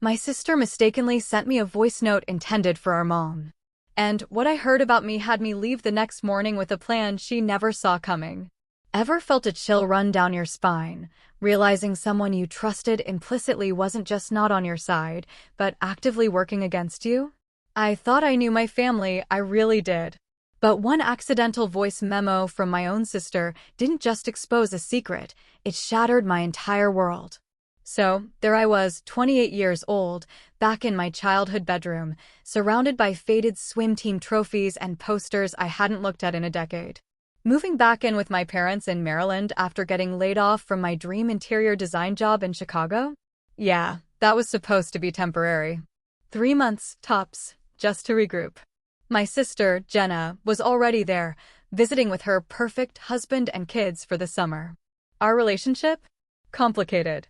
My sister mistakenly sent me a voice note intended for our mom. And what I heard about me had me leave the next morning with a plan she never saw coming. Ever felt a chill run down your spine, realizing someone you trusted implicitly wasn't just not on your side, but actively working against you? I thought I knew my family, I really did. But one accidental voice memo from my own sister didn't just expose a secret, it shattered my entire world. So, there I was, 28 years old, back in my childhood bedroom, surrounded by faded swim team trophies and posters I hadn't looked at in a decade. Moving back in with my parents in Maryland after getting laid off from my dream interior design job in Chicago? Yeah, that was supposed to be temporary. 3 months, tops, just to regroup. My sister, Jenna, was already there, visiting with her perfect husband and kids for the summer. Our relationship? Complicated.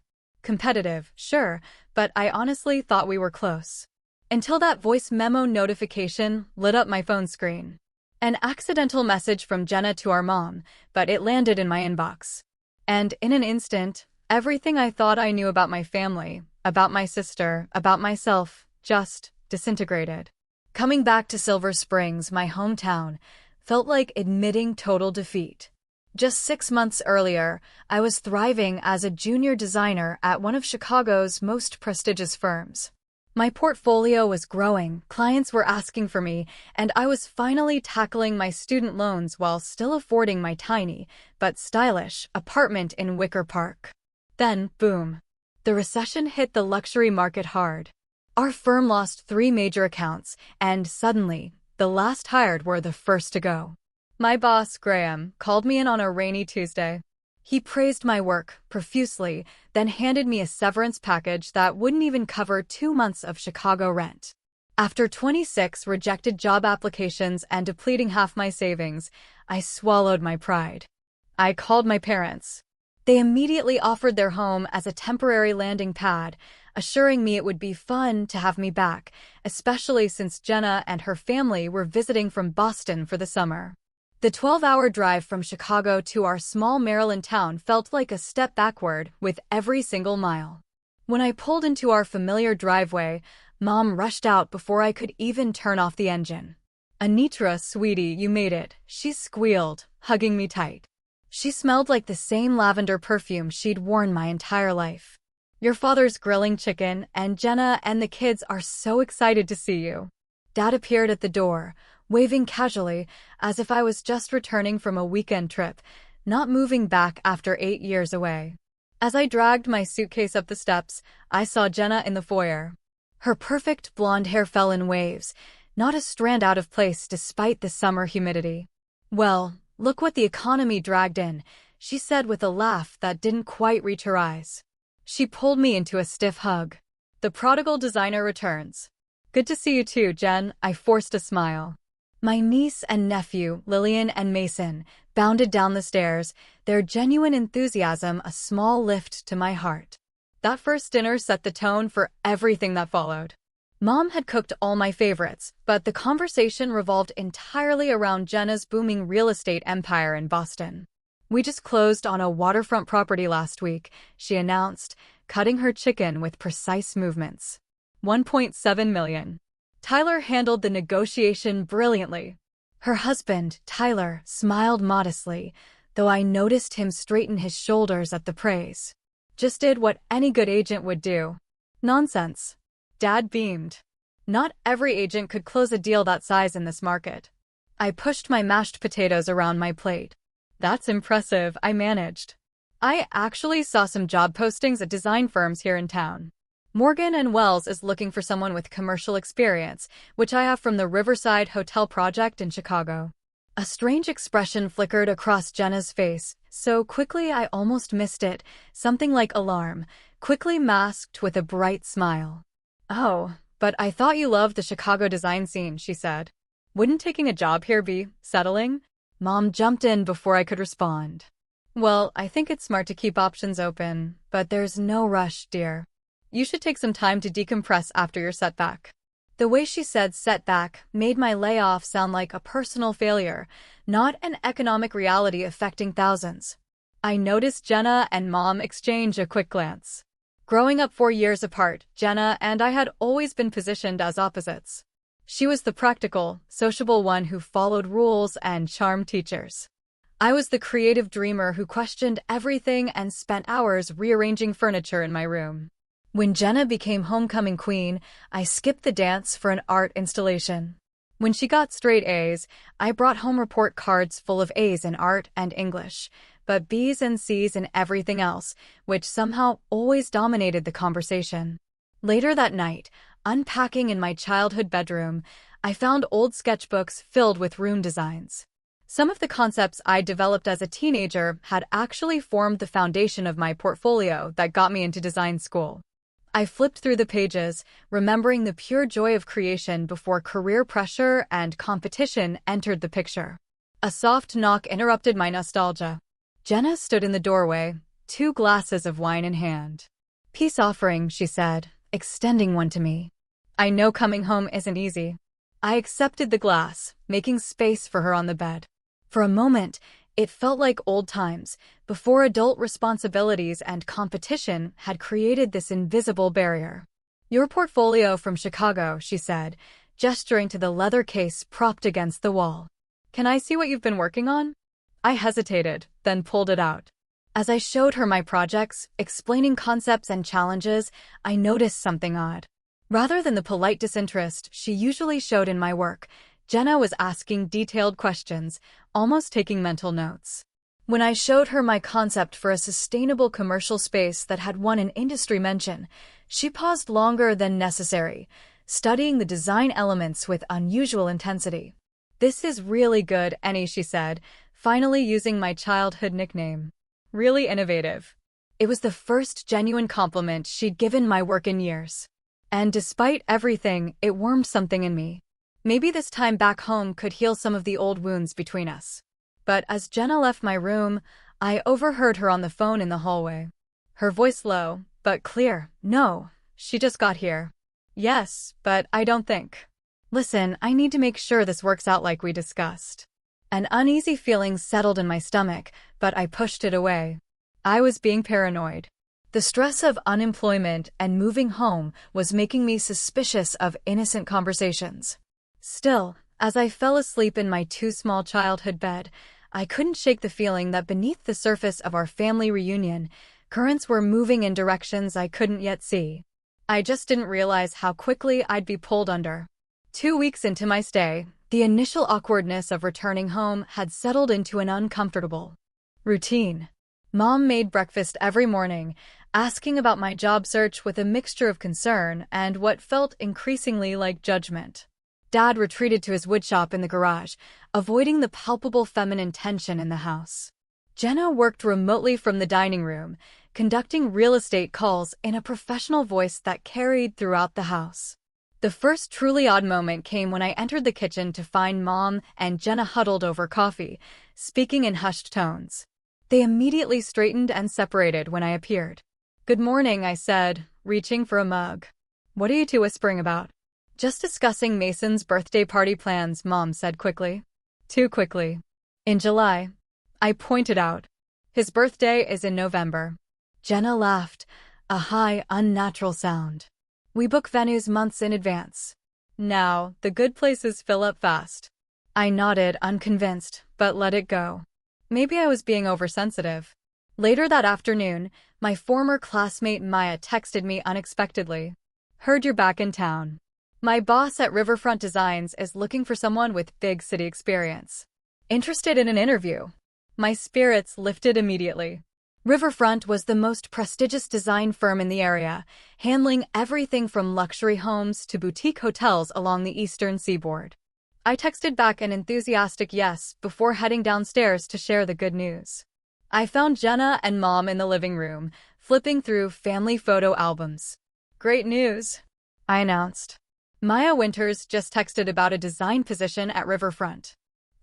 Competitive, sure, but I honestly thought we were close. Until that voice memo notification lit up my phone screen. An accidental message from Jenna to our mom, but it landed in my inbox. And in an instant, everything I thought I knew about my family, about my sister, about myself, just disintegrated. Coming back to Silver Springs, my hometown, felt like admitting total defeat. Just 6 months earlier, I was thriving as a junior designer at one of Chicago's most prestigious firms. My portfolio was growing, clients were asking for me, and I was finally tackling my student loans while still affording my tiny, but stylish, apartment in Wicker Park. Then, boom. The recession hit the luxury market hard. Our firm lost 3 major accounts, and suddenly, the last hired were the first to go. My boss, Graham, called me in on a rainy Tuesday. He praised my work profusely, then handed me a severance package that wouldn't even cover 2 months of Chicago rent. After 26 rejected job applications and depleting half my savings, I swallowed my pride. I called my parents. They immediately offered their home as a temporary landing pad, assuring me it would be fun to have me back, especially since Jenna and her family were visiting from Boston for the summer. The 12-hour drive from Chicago to our small Maryland town felt like a step backward with every single mile. When I pulled into our familiar driveway, Mom rushed out before I could even turn off the engine. "Anitra, sweetie, you made it," she squealed, hugging me tight. She smelled like the same lavender perfume she'd worn my entire life. "Your father's grilling chicken, and Jenna and the kids are so excited to see you." Dad appeared at the door, waving casually, as if I was just returning from a weekend trip, not moving back after 8 years away. As I dragged my suitcase up the steps, I saw Jenna in the foyer. Her perfect blonde hair fell in waves, not a strand out of place despite the summer humidity. "Well, look what the economy dragged in," she said with a laugh that didn't quite reach her eyes. She pulled me into a stiff hug. "The prodigal designer returns." "Good to see you too, Jen," I forced a smile. My niece and nephew, Lillian and Mason, bounded down the stairs, their genuine enthusiasm a small lift to my heart. That first dinner set the tone for everything that followed. Mom had cooked all my favorites, but the conversation revolved entirely around Jenna's booming real estate empire in Boston. "We just closed on a waterfront property last week," she announced, cutting her chicken with precise movements. $1.7 million. Tyler handled the negotiation brilliantly. Her husband, Tyler, smiled modestly, though I noticed him straighten his shoulders at the praise. "Just did what any good agent would do." "Nonsense." Dad beamed. "Not every agent could close a deal that size in this market." I pushed my mashed potatoes around my plate. "That's impressive," I managed. "I actually saw some job postings at design firms here in town. Morgan & Wells is looking for someone with commercial experience, which I have from the Riverside Hotel project in Chicago." A strange expression flickered across Jenna's face, so quickly I almost missed it, something like alarm, quickly masked with a bright smile. "Oh, but I thought you loved the Chicago design scene," she said. "Wouldn't taking a job here be settling?" Mom jumped in before I could respond. "Well, I think it's smart to keep options open, but there's no rush, dear. You should take some time to decompress after your setback." The way she said setback made my layoff sound like a personal failure, not an economic reality affecting thousands. I noticed Jenna and Mom exchange a quick glance. Growing up 4 years apart, Jenna and I had always been positioned as opposites. She was the practical, sociable one who followed rules and charmed teachers. I was the creative dreamer who questioned everything and spent hours rearranging furniture in my room. When Jenna became homecoming queen, I skipped the dance for an art installation. When she got straight A's, I brought home report cards full of A's in art and English, but B's and C's in everything else, which somehow always dominated the conversation. Later that night, unpacking in my childhood bedroom, I found old sketchbooks filled with room designs. Some of the concepts I developed as a teenager had actually formed the foundation of my portfolio that got me into design school. I flipped through the pages, remembering the pure joy of creation before career pressure and competition entered the picture. A soft knock interrupted my nostalgia. Jenna stood in the doorway, 2 glasses of wine in hand. "Peace offering," she said, extending one to me. I know coming home isn't easy. I accepted the glass, making space for her on the bed. For a moment, it felt like old times, before adult responsibilities and competition had created this invisible barrier. "Your portfolio from Chicago," she said, gesturing to the leather case propped against the wall. "Can I see what you've been working on?" I hesitated, then pulled it out. As I showed her my projects, explaining concepts and challenges, I noticed something odd. Rather than the polite disinterest she usually showed in my work, Jenna was asking detailed questions, almost taking mental notes. When I showed her my concept for a sustainable commercial space that had won an industry mention, she paused longer than necessary, studying the design elements with unusual intensity. "This is really good, Annie," she said, finally using my childhood nickname. "Really innovative." It was the first genuine compliment she'd given my work in years. And despite everything, it warmed something in me. Maybe this time back home could heal some of the old wounds between us. But as Jenna left my room, I overheard her on the phone in the hallway. Her voice low, but clear. "No, she just got here." "Yes, but I don't think." "Listen, I need to make sure this works out like we discussed." An uneasy feeling settled in my stomach, but I pushed it away. I was being paranoid. The stress of unemployment and moving home was making me suspicious of innocent conversations. Still, as I fell asleep in my too small childhood bed, I couldn't shake the feeling that beneath the surface of our family reunion, currents were moving in directions I couldn't yet see. I just didn't realize how quickly I'd be pulled under. 2 weeks into my stay, the initial awkwardness of returning home had settled into an uncomfortable routine. Mom made breakfast every morning, asking about my job search with a mixture of concern and what felt increasingly like judgment. Dad retreated to his woodshop in the garage, avoiding the palpable feminine tension in the house. Jenna worked remotely from the dining room, conducting real estate calls in a professional voice that carried throughout the house. The first truly odd moment came when I entered the kitchen to find Mom and Jenna huddled over coffee, speaking in hushed tones. They immediately straightened and separated when I appeared. "Good morning," I said, reaching for a mug. "What are you two whispering about?" "Just discussing Mason's birthday party plans," Mom said quickly. Too quickly. "In July," I pointed out. "His birthday is in November." Jenna laughed, a high, unnatural sound. "We book venues months in advance. Now, the good places fill up fast." I nodded, unconvinced, but let it go. Maybe I was being oversensitive. Later that afternoon, my former classmate Maya texted me unexpectedly. "Heard you're back in town. My boss at Riverfront Designs is looking for someone with big city experience. Interested in an interview." My spirits lifted immediately. Riverfront was the most prestigious design firm in the area, handling everything from luxury homes to boutique hotels along the eastern seaboard. I texted back an enthusiastic yes before heading downstairs to share the good news. I found Jenna and Mom in the living room, flipping through family photo albums. "Great news," I announced. "Maya Winters just texted about a design position at Riverfront.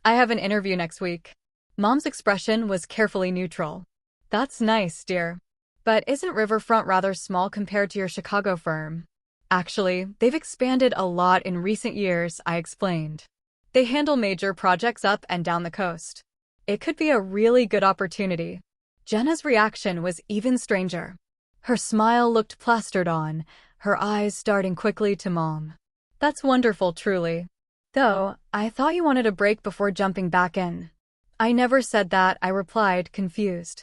I have an interview next week." Mom's expression was carefully neutral. "That's nice, dear. But isn't Riverfront rather small compared to your Chicago firm?" "Actually, they've expanded a lot in recent years," I explained. "They handle major projects up and down the coast. It could be a really good opportunity." Jenna's reaction was even stranger. Her smile looked plastered on, her eyes darting quickly to Mom. That's wonderful, truly. Though, I thought you wanted a break before jumping back in. I never said that, I replied, confused.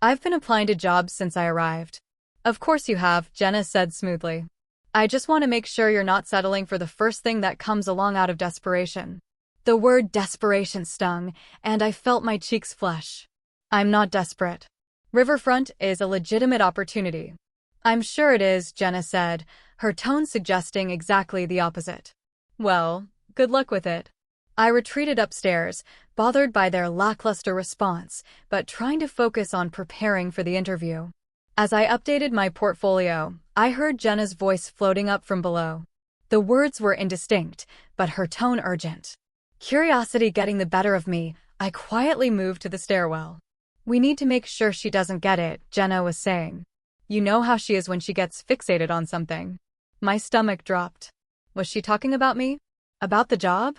I've been applying to jobs since I arrived. Of course you have, Jenna said smoothly. I just want to make sure you're not settling for the first thing that comes along out of desperation. The word desperation stung, and I felt my cheeks flush. I'm not desperate. Riverfront is a legitimate opportunity. I'm sure it is, Jenna said, her tone suggesting exactly the opposite. Well, good luck with it. I retreated upstairs, bothered by their lackluster response, but trying to focus on preparing for the interview. As I updated my portfolio, I heard Jenna's voice floating up from below. The words were indistinct, but her tone urgent. Curiosity getting the better of me, I quietly moved to the stairwell. We need to make sure she doesn't get it, Jenna was saying. You know how she is when she gets fixated on something. My stomach dropped. Was she talking about me? About the job?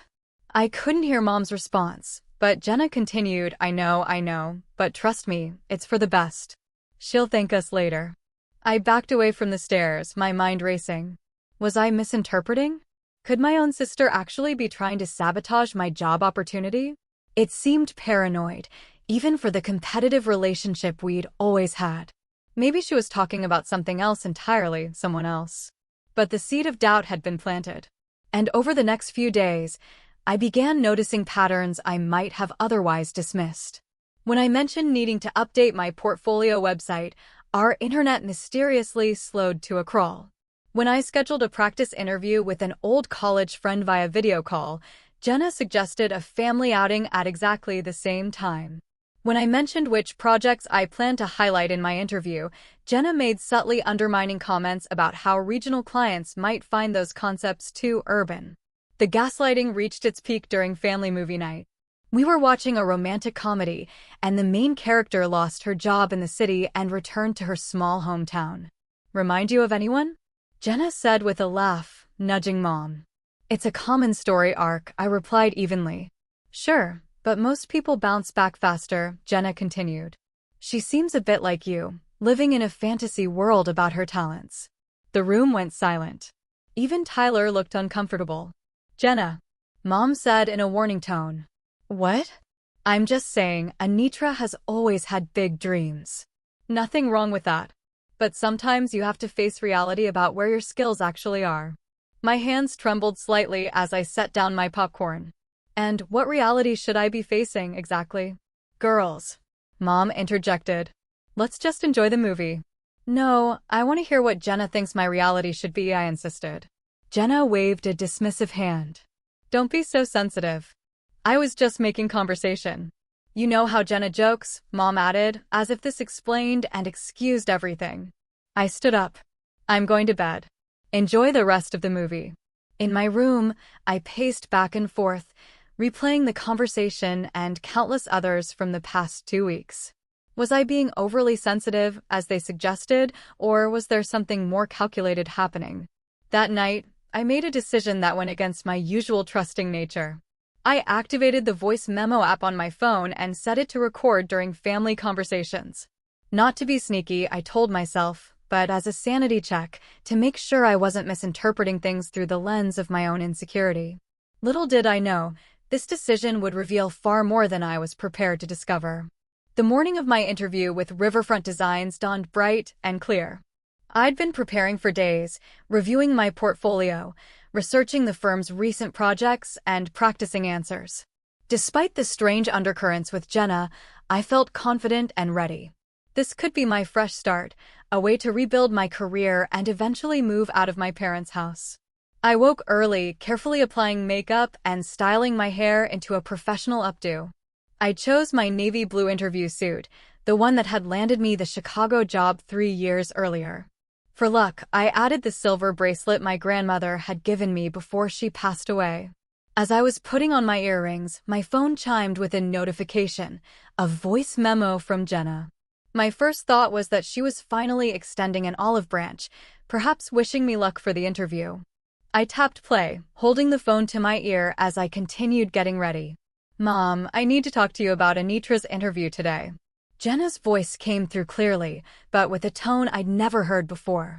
I couldn't hear Mom's response, but Jenna continued, I know, but trust me, it's for the best. She'll thank us later. I backed away from the stairs, my mind racing. Was I misinterpreting? Could my own sister actually be trying to sabotage my job opportunity? It seemed paranoid, even for the competitive relationship we'd always had. Maybe she was talking about something else entirely, someone else. But the seed of doubt had been planted. And over the next few days, I began noticing patterns I might have otherwise dismissed. When I mentioned needing to update my portfolio website, our internet mysteriously slowed to a crawl. When I scheduled a practice interview with an old college friend via video call, Jenna suggested a family outing at exactly the same time. When I mentioned which projects I planned to highlight in my interview, Jenna made subtly undermining comments about how regional clients might find those concepts too urban. The gaslighting reached its peak during family movie night. We were watching a romantic comedy, and the main character lost her job in the city and returned to her small hometown. Remind you of anyone? Jenna said with a laugh, nudging Mom. It's a common story arc, I replied evenly. Sure, but most people bounce back faster, Jenna continued. She seems a bit like you, living in a fantasy world about her talents. The room went silent. Even Tyler looked uncomfortable. Jenna, Mom said in a warning tone. What? I'm just saying, Anitra has always had big dreams. Nothing wrong with that. But sometimes you have to face reality about where your skills actually are. My hands trembled slightly as I set down my popcorn. And what reality should I be facing exactly? Girls, Mom interjected. Let's just enjoy the movie. No, I want to hear what Jenna thinks my reality should be, I insisted. Jenna waved a dismissive hand. Don't be so sensitive. I was just making conversation. You know how Jenna jokes, Mom added, as if this explained and excused everything. I stood up. I'm going to bed. Enjoy the rest of the movie. In my room, I paced back and forth, replaying the conversation and countless others from the past 2 weeks. Was I being overly sensitive, as they suggested, or was there something more calculated happening? That night, I made a decision that went against my usual trusting nature. I activated the voice memo app on my phone and set it to record during family conversations. Not to be sneaky, I told myself, but as a sanity check, to make sure I wasn't misinterpreting things through the lens of my own insecurity. Little did I know, this decision would reveal far more than I was prepared to discover. The morning of my interview with Riverfront Designs dawned bright and clear. I'd been preparing for days, reviewing my portfolio, researching the firm's recent projects, and practicing answers. Despite the strange undercurrents with Jenna, I felt confident and ready. This could be my fresh start, a way to rebuild my career and eventually move out of my parents' house. I woke early, carefully applying makeup and styling my hair into a professional updo. I chose my navy blue interview suit, the one that had landed me the Chicago job 3 years earlier. For luck, I added the silver bracelet my grandmother had given me before she passed away. As I was putting on my earrings, my phone chimed with a notification, a voice memo from Jenna. My first thought was that she was finally extending an olive branch, perhaps wishing me luck for the interview. I tapped play, holding the phone to my ear as I continued getting ready. Mom, I need to talk to you about Anitra's interview today. Jenna's voice came through clearly, but with a tone I'd never heard before.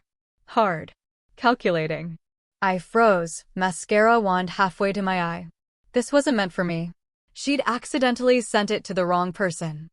Hard. Calculating. I froze, mascara wand halfway to my eye. This wasn't meant for me. She'd accidentally sent it to the wrong person.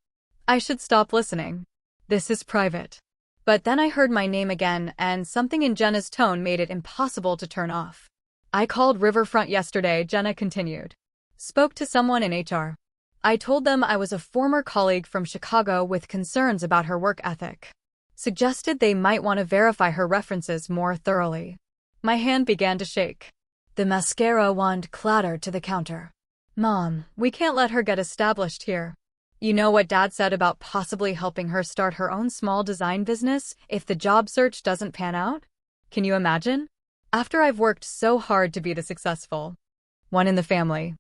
I should stop listening. This is private. But then I heard my name again, and something in Jenna's tone made it impossible to turn off. I called Riverfront yesterday, Jenna continued. Spoke to someone in HR. I told them I was a former colleague from Chicago with concerns about her work ethic. Suggested they might want to verify her references more thoroughly. My hand began to shake. The mascara wand clattered to the counter. Mom, we can't let her get established here. You know what Dad said about possibly helping her start her own small design business if the job search doesn't pan out? Can you imagine? After I've worked so hard to be the successful one in the family.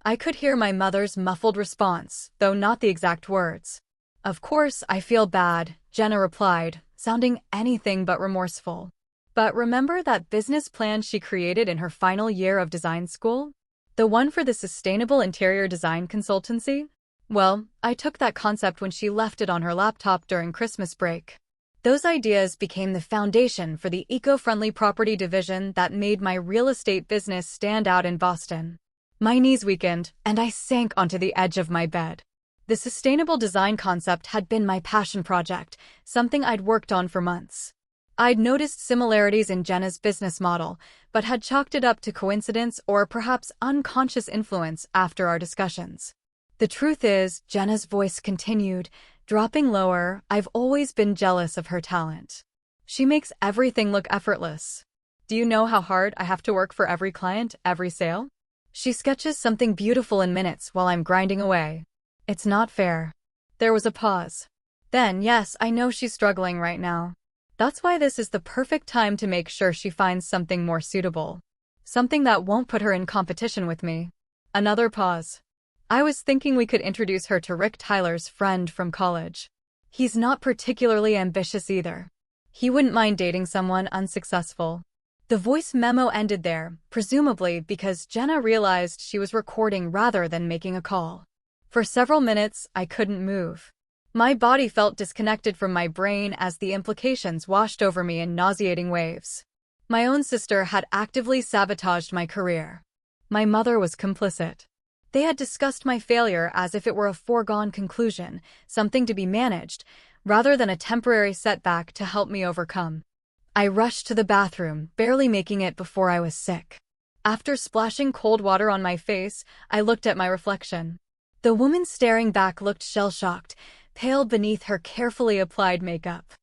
I could hear my mother's muffled response, though not the exact words. Of course, I feel bad, Jenna replied, sounding anything but remorseful. But remember that business plan she created in her final year of design school? The one for the sustainable interior design consultancy? Well, I took that concept when she left it on her laptop during Christmas break. Those ideas became the foundation for the eco-friendly property division that made my real estate business stand out in Boston. My knees weakened, and I sank onto the edge of my bed. The sustainable design concept had been my passion project, something I'd worked on for months. I'd noticed similarities in Jenna's business model, but had chalked it up to coincidence or perhaps unconscious influence after our discussions. The truth is, Jenna's voice continued, dropping lower, I've always been jealous of her talent. She makes everything look effortless. Do you know how hard I have to work for every client, every sale? She sketches something beautiful in minutes while I'm grinding away. It's not fair. There was a pause. Then, yes, I know she's struggling right now. That's why this is the perfect time to make sure she finds something more suitable. Something that won't put her in competition with me. Another pause. I was thinking we could introduce her to Rick Tyler's friend from college. He's not particularly ambitious either. He wouldn't mind dating someone unsuccessful. The voice memo ended there, presumably because Jenna realized she was recording rather than making a call. For several minutes, I couldn't move. My body felt disconnected from my brain as the implications washed over me in nauseating waves. My own sister had actively sabotaged my career. My mother was complicit. They had discussed my failure as if it were a foregone conclusion, something to be managed, rather than a temporary setback to help me overcome. I rushed to the bathroom, barely making it before I was sick. After splashing cold water on my face, I looked at my reflection. The woman staring back looked shell-shocked, pale beneath her carefully applied makeup.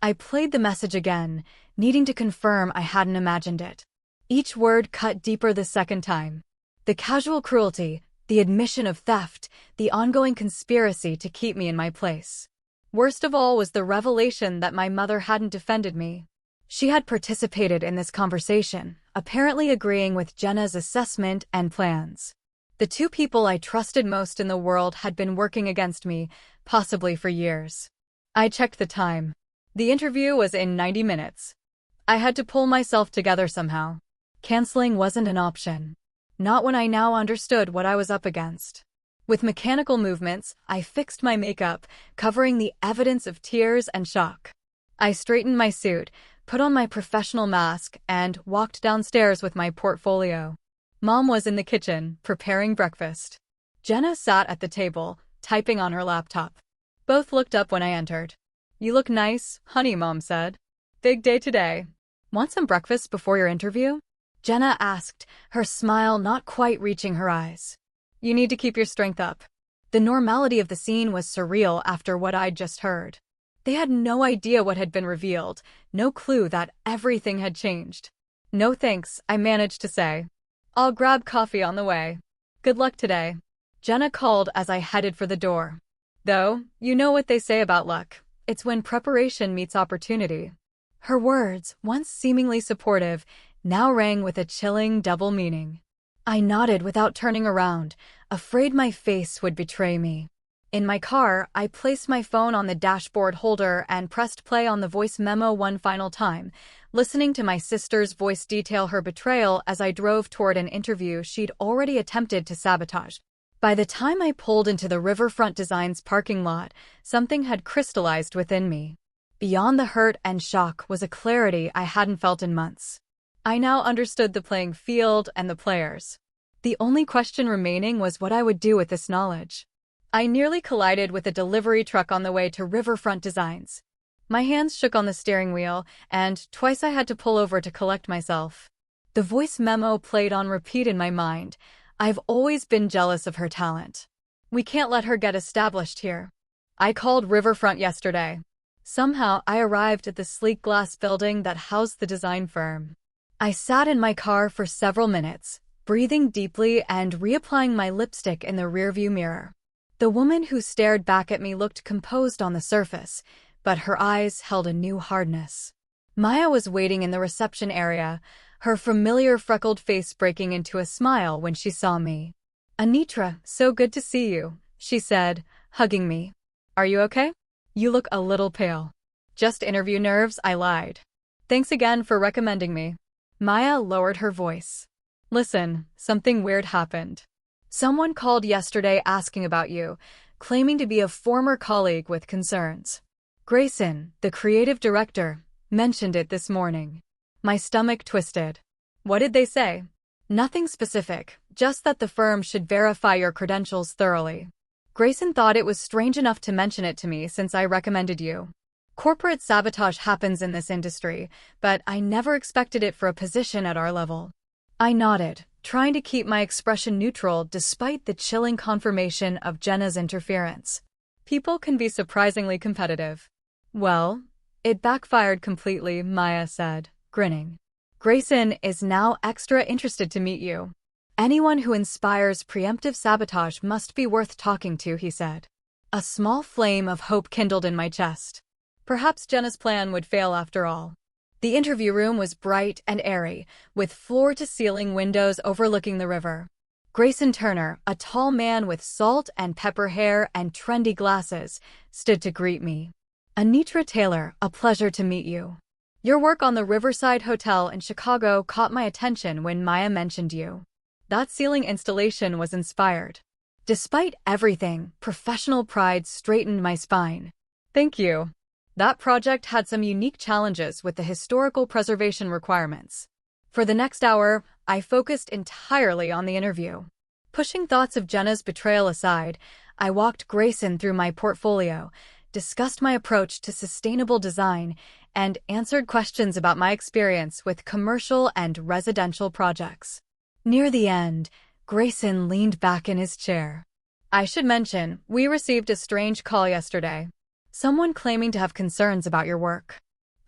I played the message again, needing to confirm I hadn't imagined it. Each word cut deeper the second time. The casual cruelty, the admission of theft, the ongoing conspiracy to keep me in my place. Worst of all was the revelation that my mother hadn't defended me. She had participated in this conversation, apparently agreeing with Jenna's assessment and plans. The two people I trusted most in the world had been working against me, possibly for years. I checked the time. The interview was in 90 minutes. I had to pull myself together somehow. Canceling wasn't an option. Not when I now understood what I was up against. With mechanical movements, I fixed my makeup, covering the evidence of tears and shock. I straightened my suit, put on my professional mask, and walked downstairs with my portfolio. Mom was in the kitchen, preparing breakfast. Jenna sat at the table, typing on her laptop. Both looked up when I entered. You look nice, honey, Mom said. Big day today. Want some breakfast before your interview? Jenna asked, her smile not quite reaching her eyes. You need to keep your strength up. The normality of the scene was surreal after what I'd just heard. They had no idea what had been revealed, no clue that everything had changed. No thanks, I managed to say. I'll grab coffee on the way. Good luck today. Jenna called as I headed for the door. Though, you know what they say about luck. It's when preparation meets opportunity. Her words, once seemingly supportive, now rang with a chilling double meaning. I nodded without turning around, afraid my face would betray me. In my car, I placed my phone on the dashboard holder and pressed play on the voice memo one final time, listening to my sister's voice detail her betrayal as I drove toward an interview she'd already attempted to sabotage. By the time I pulled into the Riverfront Designs parking lot, something had crystallized within me. Beyond the hurt and shock was a clarity I hadn't felt in months. I now understood the playing field and the players. The only question remaining was what I would do with this knowledge. I nearly collided with a delivery truck on the way to Riverfront Designs. My hands shook on the steering wheel, and twice I had to pull over to collect myself. The voice memo played on repeat in my mind. I've always been jealous of her talent. We can't let her get established here. I called Riverfront yesterday. Somehow, I arrived at the sleek glass building that housed the design firm. I sat in my car for several minutes, breathing deeply and reapplying my lipstick in the rearview mirror. The woman who stared back at me looked composed on the surface, but her eyes held a new hardness. Maya was waiting in the reception area, her familiar freckled face breaking into a smile when she saw me. "Anitra, so good to see you," she said, hugging me. "Are you okay? You look a little pale." "Just interview nerves," I lied. "Thanks again for recommending me." Maya lowered her voice. "Listen, something weird happened. Someone called yesterday asking about you, claiming to be a former colleague with concerns. Grayson, the creative director, mentioned it this morning." My stomach twisted. "What did they say?" "Nothing specific, just that the firm should verify your credentials thoroughly. Grayson thought it was strange enough to mention it to me since I recommended you. Corporate sabotage happens in this industry, but I never expected it for a position at our level." I nodded, trying to keep my expression neutral despite the chilling confirmation of Jenna's interference. People can be surprisingly competitive. "Well, it backfired completely," Maya said, grinning. "Grayson is now extra interested to meet you. Anyone who inspires preemptive sabotage must be worth talking to," he said. A small flame of hope kindled in my chest. Perhaps Jenna's plan would fail after all. The interview room was bright and airy, with floor-to-ceiling windows overlooking the river. Grayson Turner, a tall man with salt and pepper hair and trendy glasses, stood to greet me. "Anitra Taylor, a pleasure to meet you. Your work on the Riverside Hotel in Chicago caught my attention when Maya mentioned you. That ceiling installation was inspired." Despite everything, professional pride straightened my spine. "Thank you. That project had some unique challenges with the historical preservation requirements." For the next hour, I focused entirely on the interview. Pushing thoughts of Jenna's betrayal aside, I walked Grayson through my portfolio, discussed my approach to sustainable design, and answered questions about my experience with commercial and residential projects. Near the end, Grayson leaned back in his chair. "I should mention, we received a strange call yesterday. Someone claiming to have concerns about your work.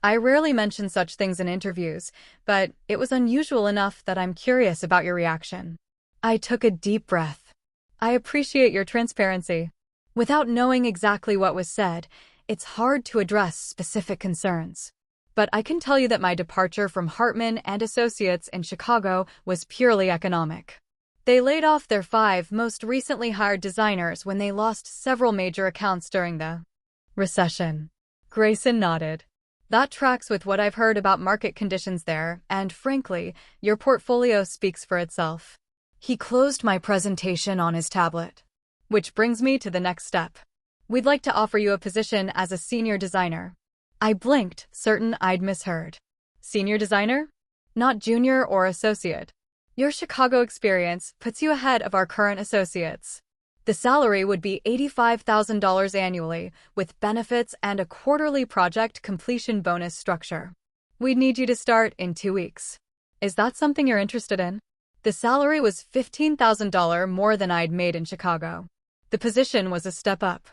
I rarely mention such things in interviews, but it was unusual enough that I'm curious about your reaction." I took a deep breath. "I appreciate your transparency. Without knowing exactly what was said, it's hard to address specific concerns. But I can tell you that my departure from Hartman and Associates in Chicago was purely economic. They laid off their 5 most recently hired designers when they lost several major accounts during the recession." Grayson nodded. "That tracks with what I've heard about market conditions there, and frankly, your portfolio speaks for itself." He closed my presentation on his tablet. "Which brings me to the next step. We'd like to offer you a position as a senior designer." I blinked, certain I'd misheard. "Senior designer? Not junior or associate. Your Chicago experience puts you ahead of our current associates. The salary would be $85,000 annually, with benefits and a quarterly project completion bonus structure. We'd need you to start in 2 weeks. Is that something you're interested in?" The salary was $15,000 more than I'd made in Chicago. The position was a step up.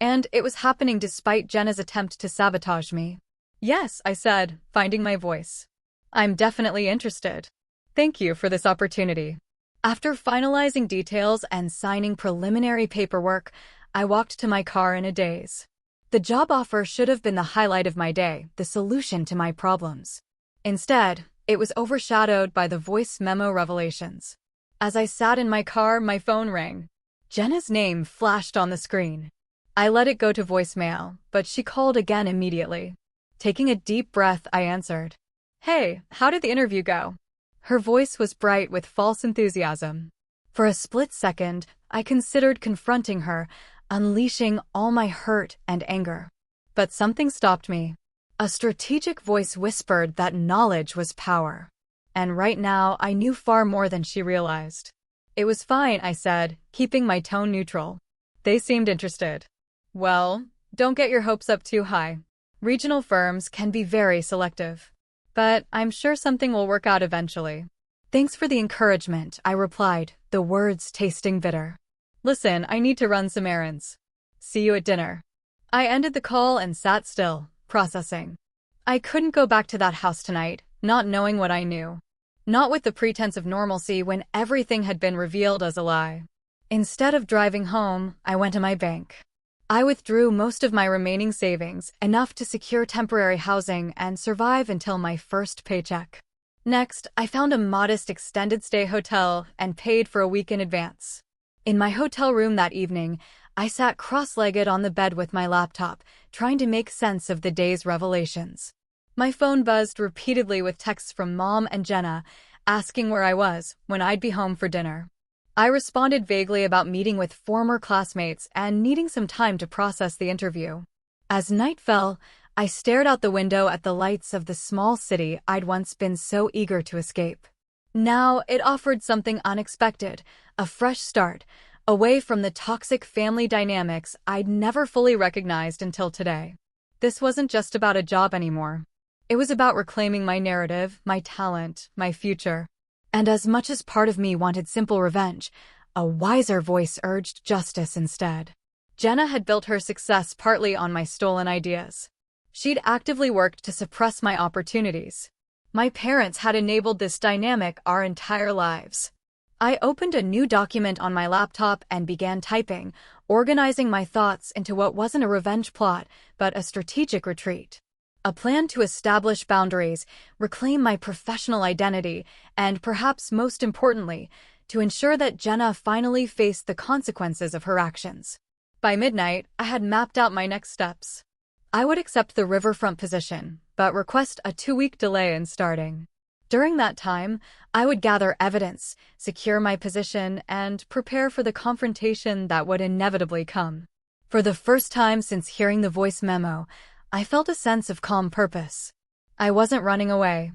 And it was happening despite Jenna's attempt to sabotage me. "Yes," I said, finding my voice. "I'm definitely interested. Thank you for this opportunity." After finalizing details and signing preliminary paperwork, I walked to my car in a daze. The job offer should have been the highlight of my day, the solution to my problems. Instead, it was overshadowed by the voice memo revelations. As I sat in my car, my phone rang. Jenna's name flashed on the screen. I let it go to voicemail, but she called again immediately. Taking a deep breath, I answered. "Hey, how did the interview go?" Her voice was bright with false enthusiasm. For a split second, I considered confronting her, unleashing all my hurt and anger. But something stopped me. A strategic voice whispered that knowledge was power. And right now, I knew far more than she realized. It was fine, I said, keeping my tone neutral. They seemed interested. Well, don't get your hopes up too high. Regional firms can be very selective. But I'm sure something will work out eventually. Thanks for the encouragement, I replied, the words tasting bitter. Listen, I need to run some errands. See you at dinner. I ended the call and sat still, processing. I couldn't go back to that house tonight, not knowing what I knew. Not with the pretense of normalcy when everything had been revealed as a lie. Instead of driving home, I went to my bank. I withdrew most of my remaining savings, enough to secure temporary housing and survive until my first paycheck. Next, I found a modest extended-stay hotel and paid for a week in advance. In my hotel room that evening, I sat cross-legged on the bed with my laptop, trying to make sense of the day's revelations. My phone buzzed repeatedly with texts from Mom and Jenna, asking where I was, when I'd be home for dinner. I responded vaguely about meeting with former classmates and needing some time to process the interview. As night fell, I stared out the window at the lights of the small city I'd once been so eager to escape. Now it offered something unexpected, a fresh start, away from the toxic family dynamics I'd never fully recognized until today. This wasn't just about a job anymore. It was about reclaiming my narrative, my talent, my future. And as much as part of me wanted simple revenge, a wiser voice urged justice instead. Jenna had built her success partly on my stolen ideas. She'd actively worked to suppress my opportunities. My parents had enabled this dynamic our entire lives. I opened a new document on my laptop and began typing, organizing my thoughts into what wasn't a revenge plot, but a strategic retreat. A plan to establish boundaries, reclaim my professional identity, and perhaps most importantly, to ensure that Jenna finally faced the consequences of her actions. By midnight, I had mapped out my next steps. I would accept the riverfront position, but request a 2-week delay in starting. During that time, I would gather evidence, secure my position, and prepare for the confrontation that would inevitably come. For the first time since hearing the voice memo, I felt a sense of calm purpose. I wasn't running away.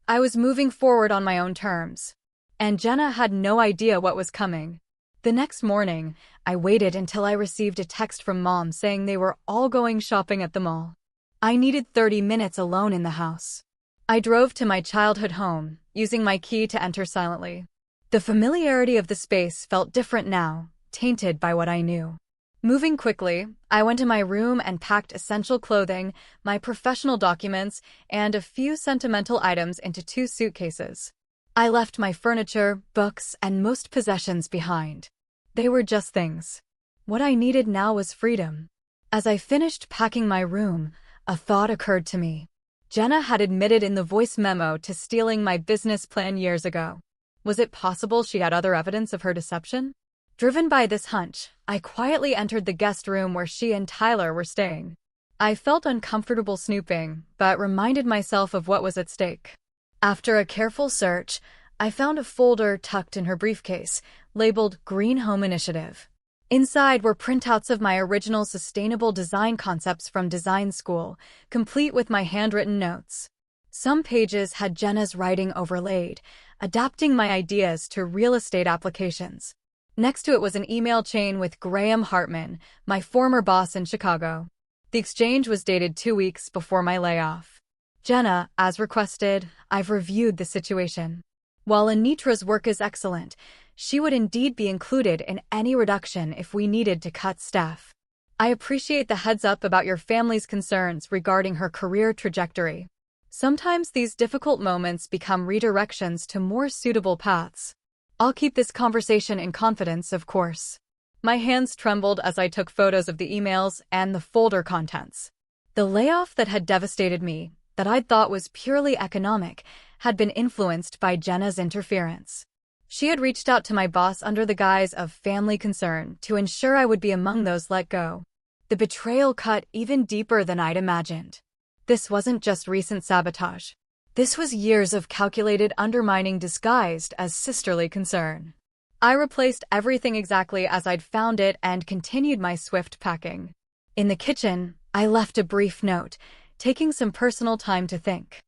I was moving forward on my own terms. And Jenna had no idea what was coming. The next morning, I waited until I received a text from Mom saying they were all going shopping at the mall. I needed 30 minutes alone in the house. I drove to my childhood home, using my key to enter silently. The familiarity of the space felt different now, tainted by what I knew. Moving quickly, I went to my room and packed essential clothing, my professional documents, and a few sentimental items into 2 suitcases. I left my furniture, books, and most possessions behind. They were just things. What I needed now was freedom. As I finished packing my room, a thought occurred to me. Jenna had admitted in the voice memo to stealing my business plan years ago. Was it possible she had other evidence of her deception? Driven by this hunch, I quietly entered the guest room where she and Tyler were staying. I felt uncomfortable snooping, but reminded myself of what was at stake. After a careful search, I found a folder tucked in her briefcase, labeled Green Home Initiative. Inside were printouts of my original sustainable design concepts from design school, complete with my handwritten notes. Some pages had Jenna's writing overlaid, adapting my ideas to real estate applications. Next to it was an email chain with Graham Hartman, my former boss in Chicago. The exchange was dated 2 weeks before my layoff. Jenna, as requested, I've reviewed the situation. While Anitra's work is excellent, she would indeed be included in any reduction if we needed to cut staff. I appreciate the heads up about your family's concerns regarding her career trajectory. Sometimes these difficult moments become redirections to more suitable paths. I'll keep this conversation in confidence, of course. My hands trembled as I took photos of the emails and the folder contents. The layoff that had devastated me, that I'd thought was purely economic, had been influenced by Jenna's interference. She had reached out to my boss under the guise of family concern to ensure I would be among those let go. The betrayal cut even deeper than I'd imagined. This wasn't just recent sabotage. This was years of calculated undermining disguised as sisterly concern. I replaced everything exactly as I'd found it and continued my swift packing. In the kitchen, I left a brief note, taking some personal time to think.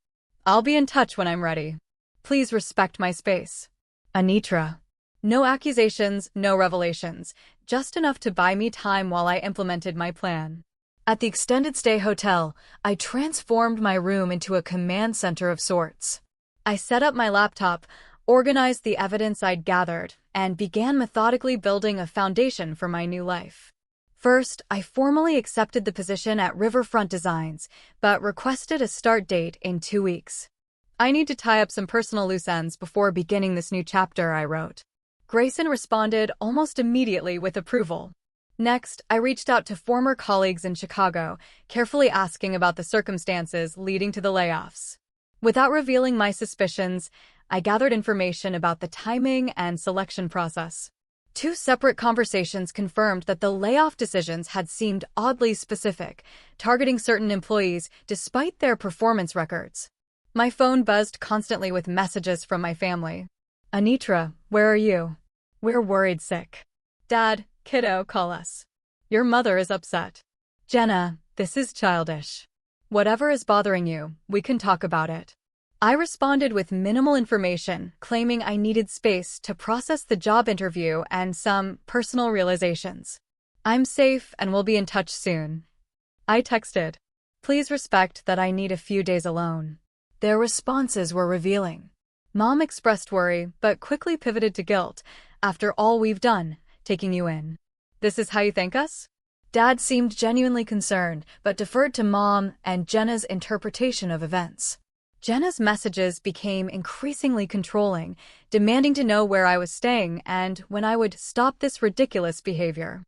I'll be in touch when I'm ready. Please respect my space. Anitra. No accusations, no revelations, just enough to buy me time while I implemented my plan. At the extended stay hotel, I transformed my room into a command center of sorts. I set up my laptop, organized the evidence I'd gathered, and began methodically building a foundation for my new life. First, I formally accepted the position at Riverfront Designs, but requested a start date in 2 weeks. I need to tie up some personal loose ends before beginning this new chapter, I wrote. Grayson responded almost immediately with approval. Next, I reached out to former colleagues in Chicago, carefully asking about the circumstances leading to the layoffs. Without revealing my suspicions, I gathered information about the timing and selection process. 2 separate conversations confirmed that the layoff decisions had seemed oddly specific, targeting certain employees despite their performance records. My phone buzzed constantly with messages from my family. Anitra, where are you? We're worried sick. Dad, kiddo, call us. Your mother is upset. Jenna, this is childish. Whatever is bothering you, we can talk about it. I responded with minimal information, claiming I needed space to process the job interview and some personal realizations. I'm safe and will be in touch soon. I texted. Please respect that I need a few days alone. Their responses were revealing. Mom expressed worry, but quickly pivoted to guilt. After all we've done, taking you in. This is how you thank us? Dad seemed genuinely concerned, but deferred to Mom and Jenna's interpretation of events. Jenna's messages became increasingly controlling, demanding to know where I was staying and when I would stop this ridiculous behavior.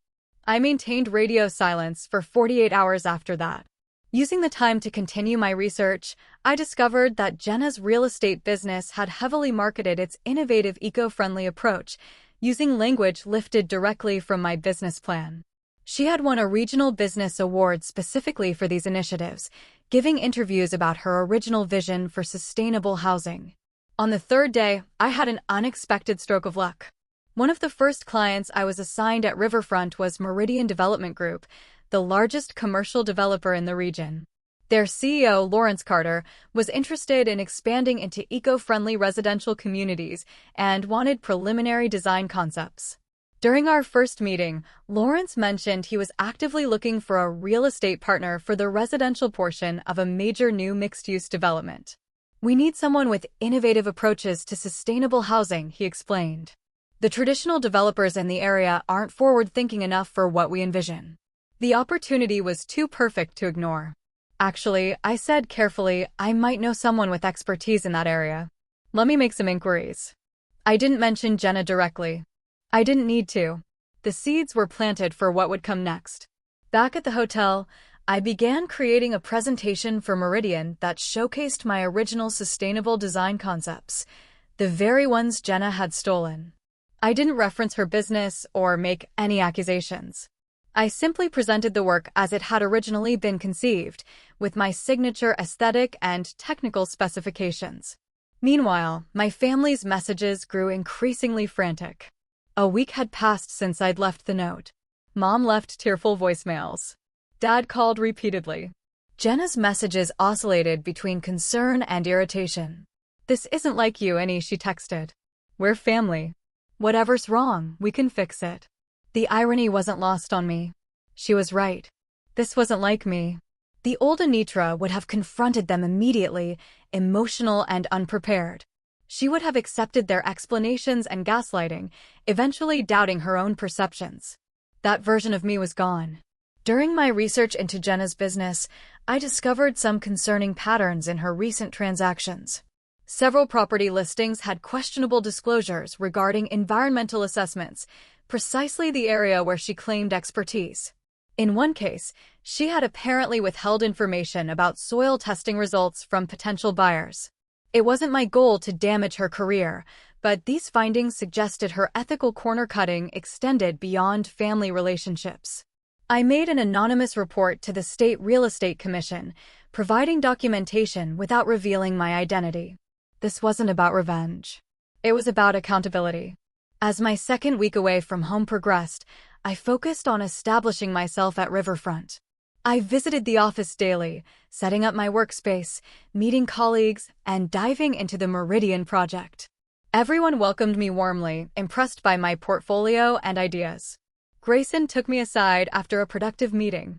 I maintained radio silence for 48 hours after that. Using the time to continue my research, I discovered that Jenna's real estate business had heavily marketed its innovative eco-friendly approach, using language lifted directly from my business plan. She had won a regional business award specifically for these initiatives, giving interviews about her original vision for sustainable housing. On the 3rd day, I had an unexpected stroke of luck. One of the first clients I was assigned at Riverfront was Meridian Development Group, the largest commercial developer in the region. Their CEO, Lawrence Carter, was interested in expanding into eco-friendly residential communities and wanted preliminary design concepts. During our first meeting, Lawrence mentioned he was actively looking for a real estate partner for the residential portion of a major new mixed-use development. We need someone with innovative approaches to sustainable housing, he explained. The traditional developers in the area aren't forward-thinking enough for what we envision. The opportunity was too perfect to ignore. Actually, I said carefully, I might know someone with expertise in that area. Let me make some inquiries. I didn't mention Jenna directly. I didn't need to. The seeds were planted for what would come next. Back at the hotel, I began creating a presentation for Meridian that showcased my original sustainable design concepts, the very ones Jenna had stolen. I didn't reference her business or make any accusations. I simply presented the work as it had originally been conceived, with my signature aesthetic and technical specifications. Meanwhile, my family's messages grew increasingly frantic. A week had passed since I'd left the note. Mom left tearful voicemails. Dad called repeatedly. Jenna's messages oscillated between concern and irritation. This isn't like you, Annie, she texted. We're family. Whatever's wrong, we can fix it. The irony wasn't lost on me. She was right. This wasn't like me. The old Anitra would have confronted them immediately, emotional and unprepared. She would have accepted their explanations and gaslighting, eventually doubting her own perceptions. That version of me was gone. During my research into Jenna's business, I discovered some concerning patterns in her recent transactions. Several property listings had questionable disclosures regarding environmental assessments, precisely the area where she claimed expertise. In one case, she had apparently withheld information about soil testing results from potential buyers. It wasn't my goal to damage her career, but these findings suggested her ethical corner-cutting extended beyond family relationships. I made an anonymous report to the State Real Estate Commission, providing documentation without revealing my identity. This wasn't about revenge. It was about accountability. As my second week away from home progressed, I focused on establishing myself at Riverfront. I visited the office daily, setting up my workspace, meeting colleagues, and diving into the Meridian project. Everyone welcomed me warmly, impressed by my portfolio and ideas. Grayson took me aside after a productive meeting.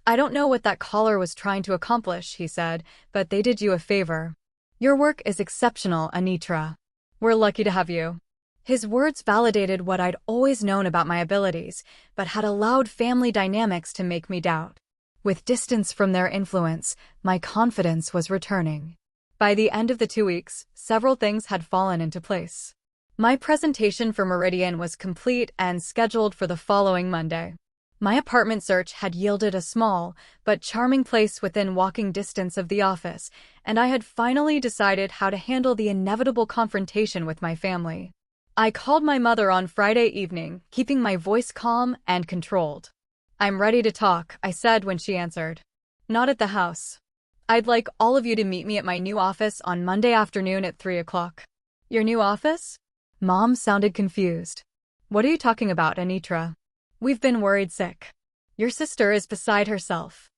"I don't know what that caller was trying to accomplish," he said, "but they did you a favor. Your work is exceptional, Anitra. We're lucky to have you." His words validated what I'd always known about my abilities, but had allowed family dynamics to make me doubt. With distance from their influence, my confidence was returning. By the end of the 2 weeks, several things had fallen into place. My presentation for Meridian was complete and scheduled for the following Monday. My apartment search had yielded a small but charming place within walking distance of the office, and I had finally decided how to handle the inevitable confrontation with my family. I called my mother on Friday evening, keeping my voice calm and controlled. "I'm ready to talk," I said when she answered. "Not at the house. I'd like all of you to meet me at my new office on Monday afternoon at 3 o'clock. "Your new office?" Mom sounded confused. "What are you talking about, Anitra? We've been worried sick. Your sister is beside herself."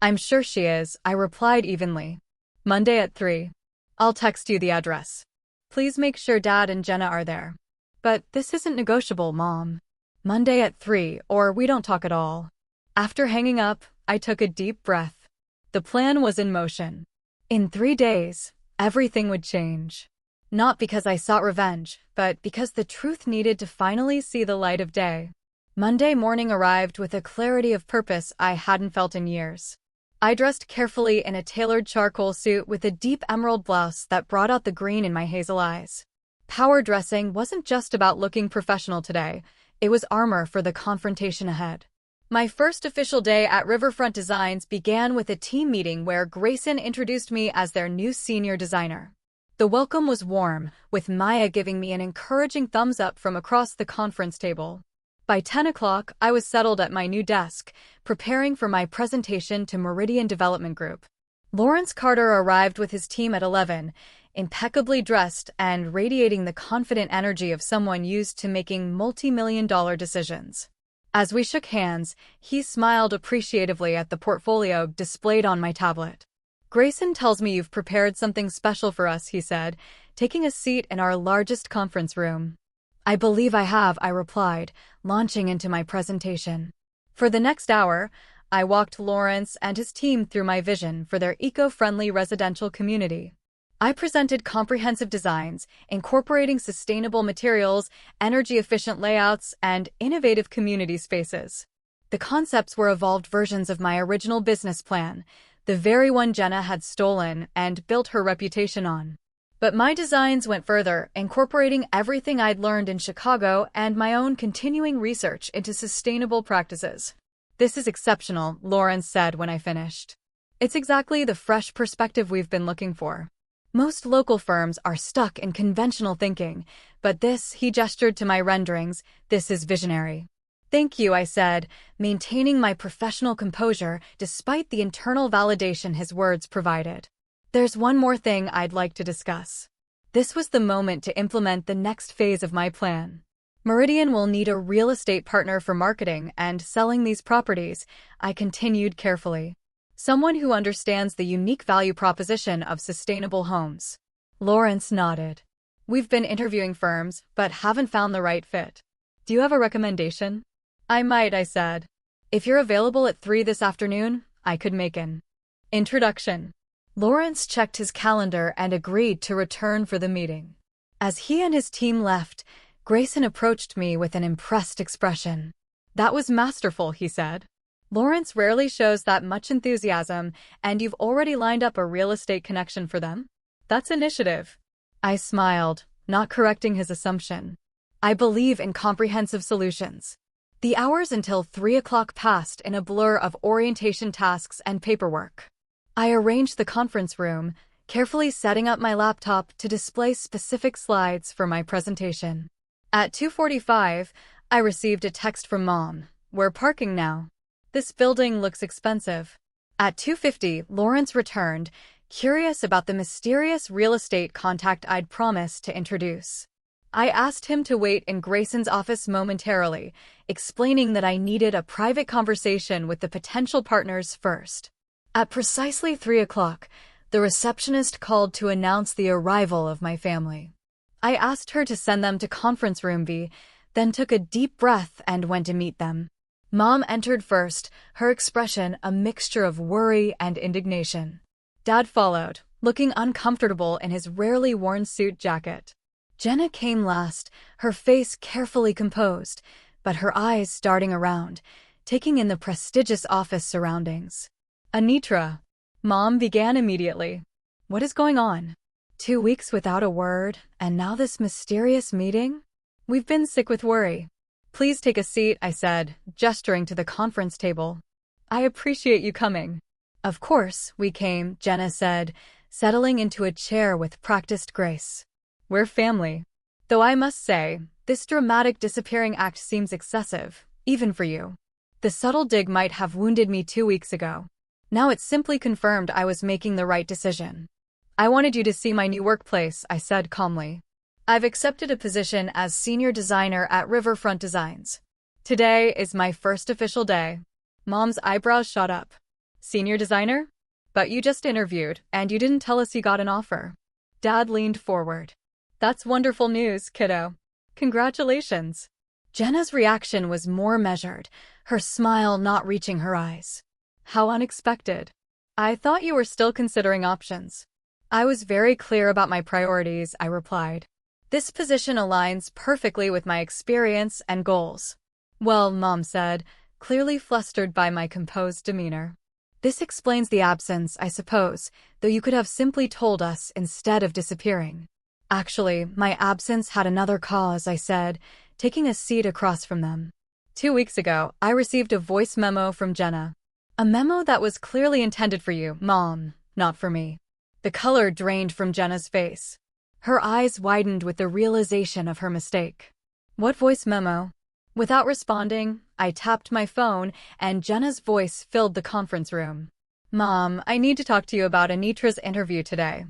"I'm sure she is," I replied evenly. "Monday at 3. I'll text you the address. Please make sure Dad and Jenna are there." "But this isn't negotiable, Mom. Monday at 3, or we don't talk at all." After hanging up, I took a deep breath. The plan was in motion. In 3 days, everything would change. Not because I sought revenge, but because the truth needed to finally see the light of day. Monday morning arrived with a clarity of purpose I hadn't felt in years. I dressed carefully in a tailored charcoal suit with a deep emerald blouse that brought out the green in my hazel eyes. Power dressing wasn't just about looking professional today, it was armor for the confrontation ahead. My first official day at Riverfront Designs began with a team meeting where Grayson introduced me as their new senior designer. The welcome was warm, with Maya giving me an encouraging thumbs up from across the conference table. By 10 o'clock, I was settled at my new desk, preparing for my presentation to Meridian Development Group. Lawrence Carter arrived with his team at 11, impeccably dressed and radiating the confident energy of someone used to making multi-million-dollar decisions. As we shook hands, he smiled appreciatively at the portfolio displayed on my tablet. "Grayson tells me you've prepared something special for us," he said, taking a seat in our largest conference room. "I believe I have," I replied, launching into my presentation. For the next hour, I walked Lawrence and his team through my vision for their eco-friendly residential community. I presented comprehensive designs, incorporating sustainable materials, energy-efficient layouts, and innovative community spaces. The concepts were evolved versions of my original business plan, the very one Jenna had stolen and built her reputation on. But my designs went further, incorporating everything I'd learned in Chicago and my own continuing research into sustainable practices. "This is exceptional," Lawrence said when I finished. "It's exactly the fresh perspective we've been looking for. Most local firms are stuck in conventional thinking, but this," he gestured to my renderings, "this is visionary." "Thank you," I said, maintaining my professional composure despite the internal validation his words provided. "There's one more thing I'd like to discuss." This was the moment to implement the next phase of my plan. Meridian will need a real estate partner for marketing and selling these properties, I continued carefully. Someone who understands the unique value proposition of sustainable homes. Lawrence nodded. "We've been interviewing firms, but haven't found the right fit. Do you have a recommendation?" "I might," I said. "If you're available at 3 this afternoon, I could make an introduction." Lawrence checked his calendar and agreed to return for the meeting. As he and his team left, Grayson approached me with an impressed expression. "That was masterful," he said. "Lawrence rarely shows that much enthusiasm, and you've already lined up a real estate connection for them? That's initiative." I smiled, not correcting his assumption. I believe in comprehensive solutions. The hours until 3 o'clock passed in a blur of orientation tasks and paperwork. I arranged the conference room, carefully setting up my laptop to display specific slides for my presentation. At 2:45, I received a text from Mom. "We're parking now. This building looks expensive." At 2:50, Lawrence returned, curious about the mysterious real estate contact I'd promised to introduce. I asked him to wait in Grayson's office momentarily, explaining that I needed a private conversation with the potential partners first. At precisely 3 o'clock, the receptionist called to announce the arrival of my family. I asked her to send them to conference room B, then took a deep breath and went to meet them. Mom entered first, her expression a mixture of worry and indignation. Dad followed, looking uncomfortable in his rarely worn suit jacket. Jenna came last, her face carefully composed, but her eyes darting around, taking in the prestigious office surroundings. Anitra. Mom began immediately. What is going on? 2 weeks without a word, and now this mysterious meeting? We've been sick with worry. Please take a seat, I said, gesturing to the conference table. I appreciate you coming. Of course, we came, Jenna said, settling into a chair with practiced grace. We're family. Though I must say, this dramatic disappearing act seems excessive, even for you. The subtle dig might have wounded me 2 weeks ago. Now it's simply confirmed I was making the right decision. I wanted you to see my new workplace, I said calmly. I've accepted a position as senior designer at Riverfront Designs. Today is my first official day. Mom's eyebrows shot up. Senior designer? But you just interviewed, and you didn't tell us you got an offer. Dad leaned forward. That's wonderful news, kiddo. Congratulations. Jenna's reaction was more measured, her smile not reaching her eyes. How unexpected. I thought you were still considering options. I was very clear about my priorities, I replied. This position aligns perfectly with my experience and goals. Well, Mom said, clearly flustered by my composed demeanor. This explains the absence, I suppose, though you could have simply told us instead of disappearing. Actually, my absence had another cause, I said, taking a seat across from them. 2 weeks ago, I received a voice memo from Jenna. A memo that was clearly intended for you, Mom, not for me. The color drained from Jenna's face. Her eyes widened with the realization of her mistake. What voice memo? Without responding, I tapped my phone, and Jenna's voice filled the conference room. Mom, I need to talk to you about Anitra's interview today.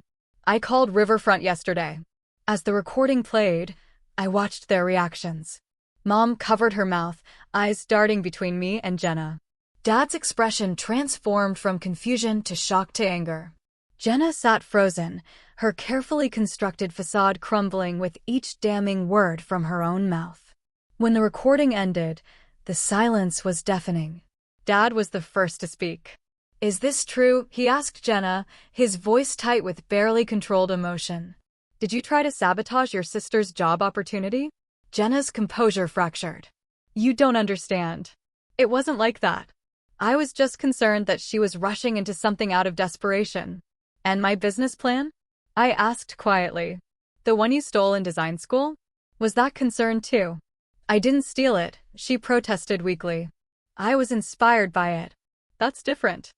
I called Riverfront yesterday. As the recording played, I watched their reactions. Mom covered her mouth, eyes darting between me and Jenna. Dad's expression transformed from confusion to shock to anger. Jenna sat frozen, her carefully constructed facade crumbling with each damning word from her own mouth. When the recording ended, the silence was deafening. Dad was the first to speak. Is this true? He asked Jenna, his voice tight with barely controlled emotion. Did you try to sabotage your sister's job opportunity? Jenna's composure fractured. You don't understand. It wasn't like that. I was just concerned that she was rushing into something out of desperation. And my business plan? I asked quietly. The one you stole in design school? Was that concerned too? I didn't steal it, she protested weakly. I was inspired by it. That's different.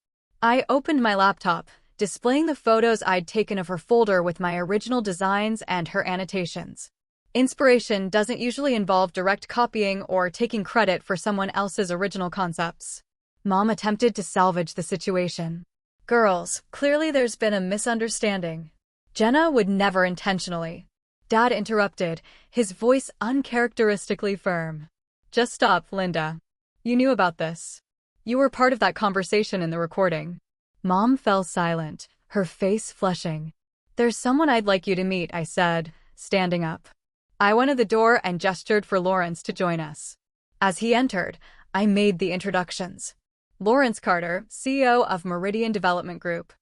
I opened my laptop, displaying the photos I'd taken of her folder with my original designs and her annotations. Inspiration doesn't usually involve direct copying or taking credit for someone else's original concepts. Mom attempted to salvage the situation. Girls, clearly there's been a misunderstanding. Jenna would never intentionally. Dad interrupted, his voice uncharacteristically firm. Just stop, Linda. You knew about this. You were part of that conversation in the recording. Mom fell silent, her face flushing. There's someone I'd like you to meet, I said, standing up. I went to the door and gestured for Lawrence to join us. As he entered, I made the introductions. Lawrence Carter, CEO of Meridian Development Group.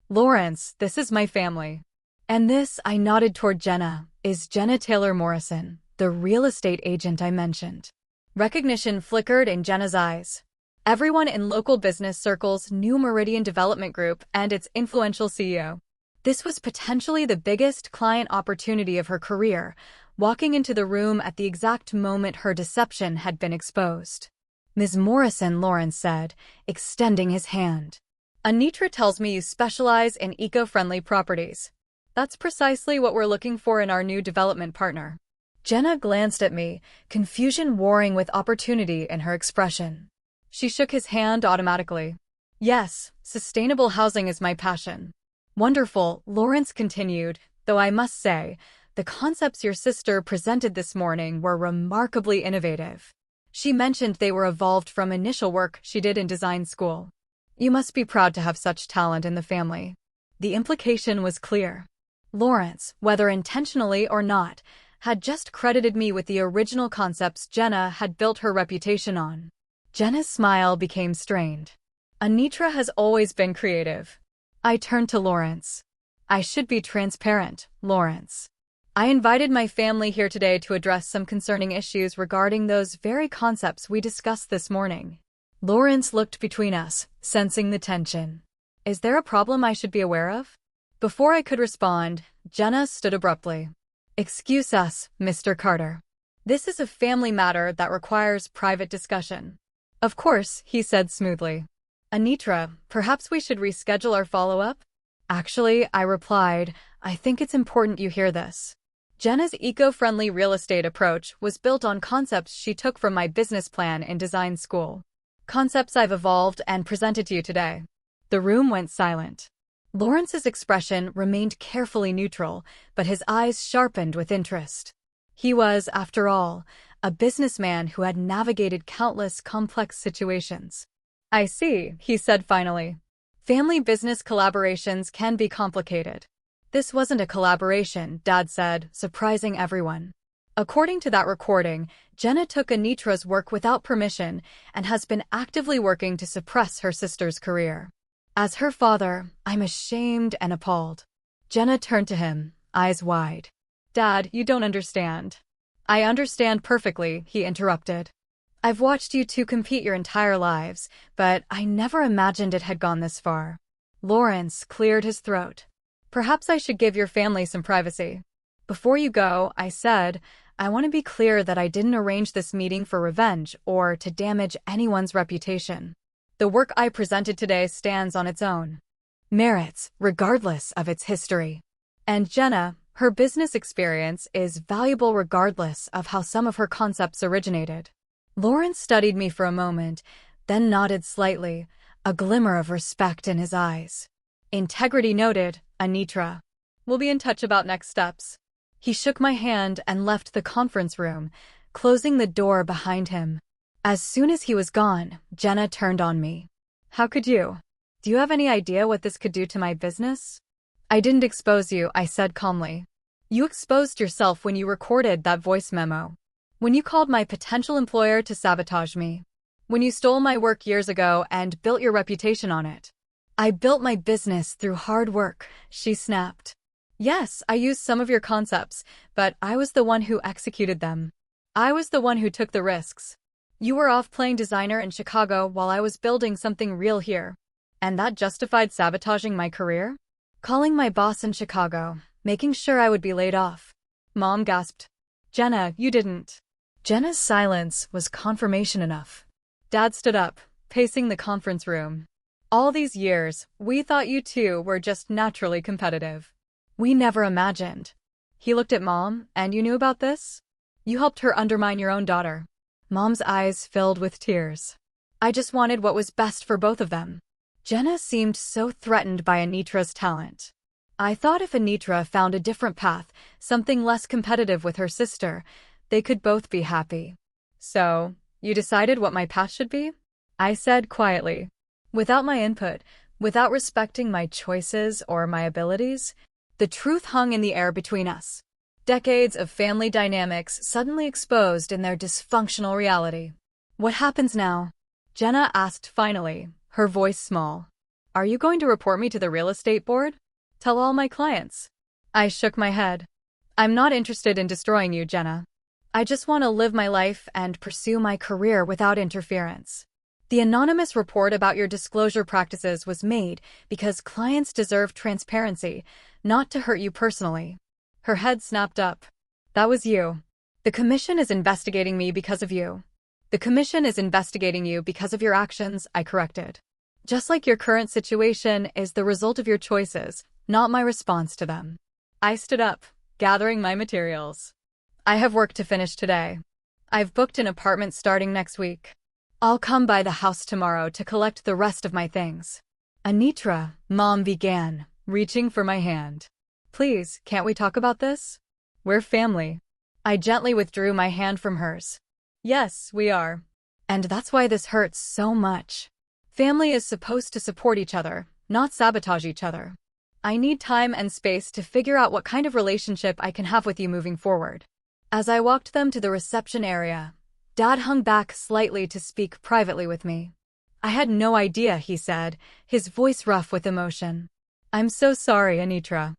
Lawrence, this is my family. And this, I nodded toward Jenna, is Jenna Taylor Morrison, the real estate agent I mentioned. Recognition flickered in Jenna's eyes. Everyone in local business circles knew Meridian Development Group and its influential CEO. This was potentially the biggest client opportunity of her career, walking into the room at the exact moment her deception had been exposed. Ms. Morrison, Lawrence said, extending his hand. Anitra tells me you specialize in eco-friendly properties. That's precisely what we're looking for in our new development partner. Jenna glanced at me, confusion warring with opportunity in her expression. She shook his hand automatically. Yes, sustainable housing is my passion. Wonderful, Lawrence continued, though I must say, the concepts your sister presented this morning were remarkably innovative. She mentioned they were evolved from initial work she did in design school. You must be proud to have such talent in the family. The implication was clear. Lawrence, whether intentionally or not, had just credited me with the original concepts Jenna had built her reputation on. Jenna's smile became strained. Anitra has always been creative. I turned to Lawrence. I should be transparent, Lawrence. I invited my family here today to address some concerning issues regarding those very concepts we discussed this morning. Lawrence looked between us, sensing the tension. Is there a problem I should be aware of? Before I could respond, Jenna stood abruptly. Excuse us, Mr. Carter. This is a family matter that requires private discussion. Of course, he said smoothly. Anitra, perhaps we should reschedule our follow-up? Actually, I replied, I think it's important you hear this. Jenna's eco-friendly real estate approach was built on concepts she took from my business plan in design school. Concepts I've evolved and presented to you today. The room went silent. Lawrence's expression remained carefully neutral, but his eyes sharpened with interest. He was, after all, a businessman who had navigated countless complex situations. I see, he said finally. Family business collaborations can be complicated. This wasn't a collaboration, Dad said, surprising everyone. According to that recording, Jenna took Anitra's work without permission and has been actively working to suppress her sister's career. As her father, I'm ashamed and appalled. Jenna turned to him, eyes wide. Dad, you don't understand. I understand perfectly, he interrupted. I've watched you two compete your entire lives, but I never imagined it had gone this far. Lawrence cleared his throat. Perhaps I should give your family some privacy. Before you go, I said, I want to be clear that I didn't arrange this meeting for revenge or to damage anyone's reputation. The work I presented today stands on its own merits, regardless of its history. And Jenna, her business experience is valuable regardless of how some of her concepts originated. Lawrence studied me for a moment, then nodded slightly, a glimmer of respect in his eyes. Integrity noted, Anitra. We'll be in touch about next steps. He shook my hand and left the conference room, closing the door behind him. As soon as he was gone, Jenna turned on me. How could you? Do you have any idea what this could do to my business? I didn't expose you, I said calmly. You exposed yourself when you recorded that voice memo. When you called my potential employer to sabotage me. When you stole my work years ago and built your reputation on it. I built my business through hard work, she snapped. Yes, I used some of your concepts, but I was the one who executed them. I was the one who took the risks. You were off playing designer in Chicago while I was building something real here. And that justified sabotaging my career? Calling my boss in Chicago, making sure I would be laid off. Mom gasped. Jenna, you didn't. Jenna's silence was confirmation enough. Dad stood up, pacing the conference room. All these years, we thought you two were just naturally competitive. We never imagined. He looked at Mom, and you knew about this? You helped her undermine your own daughter. Mom's eyes filled with tears. I just wanted what was best for both of them. Jenna seemed so threatened by Anitra's talent. I thought if Anitra found a different path, something less competitive with her sister, they could both be happy. So, you decided what my path should be? I said quietly. Without my input, without respecting my choices or my abilities, the truth hung in the air between us. Decades of family dynamics suddenly exposed in their dysfunctional reality. What happens now? Jenna asked finally, her voice small. Are you going to report me to the real estate board? Tell all my clients. I shook my head. I'm not interested in destroying you, Jenna. I just want to live my life and pursue my career without interference. The anonymous report about your disclosure practices was made because clients deserve transparency, not to hurt you personally. Her head snapped up. That was you. The commission is investigating me because of you. The commission is investigating you because of your actions, I corrected. Just like your current situation is the result of your choices, not my response to them. I stood up, gathering my materials. I have work to finish today. I've booked an apartment starting next week. I'll come by the house tomorrow to collect the rest of my things. Anitra, Mom began, reaching for my hand. Please, can't we talk about this? We're family. I gently withdrew my hand from hers. Yes, we are. And that's why this hurts so much. Family is supposed to support each other, not sabotage each other. I need time and space to figure out what kind of relationship I can have with you moving forward. As I walked them to the reception area, Dad hung back slightly to speak privately with me. I had no idea, he said, his voice rough with emotion. I'm so sorry, Anitra.